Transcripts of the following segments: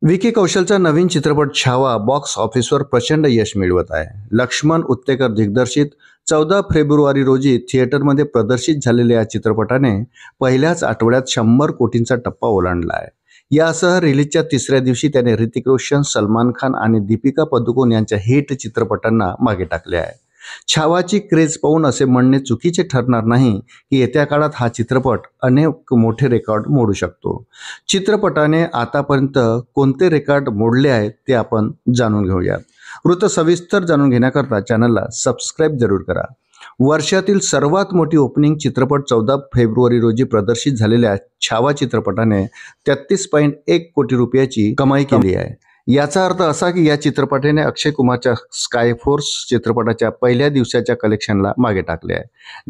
विकी कौशलचा नवीन चित्रपट छावा बॉक्स ऑफिसवर प्रचंड यश मिळवत आहे. लक्ष्मण उत्तेकर दिग्दर्शित 14 फेब्रुवारी रोजी थिएटरमध्ये प्रदर्शित झालेल्या या चित्रपटाने पहिल्याच आठवड्यात 100 कोटींचा टप्पा ओलांडला आहे. यासह रिलीजच्या तिसऱ्या दिवशी त्याने ऋतिक रोशन, सलमान खान आणि दीपिका पदुकोण यांच्या हिट चित्रपटांना मागे टाकले आहे. छावाची क्रेज पाहून असे म्हणणे चुकीचे ठरणार नाही की येत्या काळात हा चित्रपट अनेक मोठे रेकॉर्ड मोडू शकतो. चित्रपटाने आतापर्यंत कोणते रेकॉर्ड मोडले आहेत ते आपण जाणून घेऊयात. वृत्त सविस्तर जाणून घेण्याकरता चॅनलला सबस्क्राईब जरूर करा. वर्षातील सर्वात मोठी ओपनिंग चित्रपट 14 फेब्रुवारी रोजी प्रदर्शित झालेल्या छावा चित्रपटाने 33.1 कोटी रुपयाची कमाई केली आहे. याचा अर्थ असा की या चित्रपटाने अक्षय कुमारच्या स्कायफोर्स चित्रपटाच्या पहिल्या दिवसाच्या कलेक्शनला मागे टाकले आहे,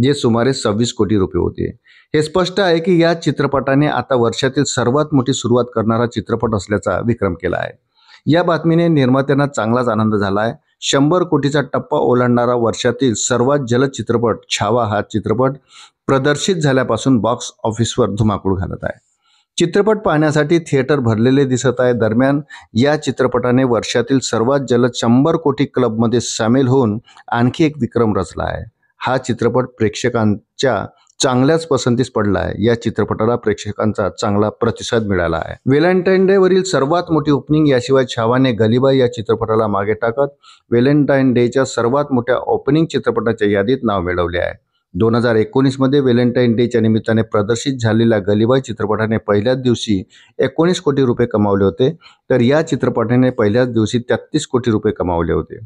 जे सुमारे 26 कोटी रुपये होते. हे स्पष्ट आहे की या चित्रपटाने आता वर्षातील सर्वात मोठी सुरुवात करणारा चित्रपट असल्याचा विक्रम केला आहे. या बातमीने निर्मात्यांना चांगलाच आनंद झाला आहे. 100 कोटीचा टप्पा ओलांडणारा वर्षातील सर्वात जलद चित्रपट छावा हा चित्रपट प्रदर्शित झाल्यापासून बॉक्स ऑफिसवर धुमाकूळ घालत आहे. चित्रपट पाहण्यासाठी थिएटर भरलेले दिसत आहे. दरम्यान या चित्रपटाने वर्षातील सर्वात जलद 100 कोटी क्लबमध्ये सामील होऊन आणखी एक विक्रम रचला आहे. हा चित्रपट प्रेक्षकांच्या चांगल्याच पसंतीस पडला आहे. या चित्रपटाला प्रेक्षकांचा चांगला प्रतिसाद मिळाला आहे. व्हॅलेंटाईन डे वरील सर्वात मोठी ओपनिंग याशिवाय छावाने गलीबाई या चित्रपटाला मागे टाकत व्हॅलेंटाईन डेच्या सर्वात मोठ्या ओपनिंग चित्रपटाच्या यादीत नाव मिळवले आहे. 2019 मध्ये व्हॅलेंटाईन डेच्या निमित्ताने प्रदर्शित झालेल्या गलीबाई चित्रपटाने पहिल्याच दिवशी 19 कोटी रुपये कमावले होते, तर या चित्रपटाने पहिल्याच दिवशी 33 कोटी रुपये कमावले होते.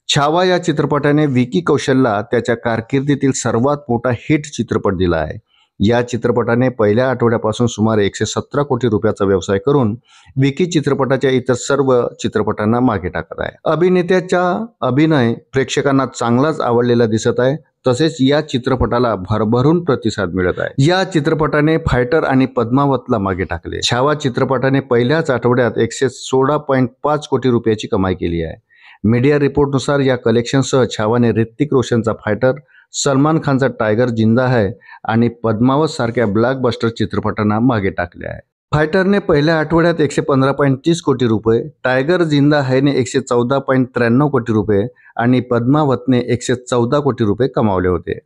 छावा या चित्रपटाने विकी कौशलला त्याच्या कारकिर्दीतील सर्वात मोठा हिट चित्रपट दिला आहे. या चित्रपटाने पहिल्या आठवड्यापासून सुमारे 117 कोटी रुपयाचा व्यवसाय करून विकी चित्रपटाच्या इतर सर्व चित्रपटांना मागे टाकत आहे. अभिनेत्याचा अभिनय प्रेक्षकांना चांगलाच आवडलेला दिसत आहे. तसेच या चित्रपटाला भरभरून प्रतिसाद मिळत आहे. या चित्रपटाने फायटर आणि पद्मावतला मागे टाकले. छावा चित्रपटाने पहिल्याच आठवड्यात 116.5 कोटी रुपयाची कमाई केली आहे. मीडिया रिपोर्टनुसार या कलेक्शनसह छावाने ऋतिक रोशनचा फायटर, सलमान खानचा टायगर जिंदा है आणि पद्मावत सारख्या ब्लॉकबस्टर चित्रपटांना मागे टाकले आहे. फायटरने पहिल्या आठवड्यात 115.30 कोटी रुपये, टायगर जिंदा हैने 114.93 कोटी रुपये आणि पद्मावतने 114 कोटी रुपये कमावले होते.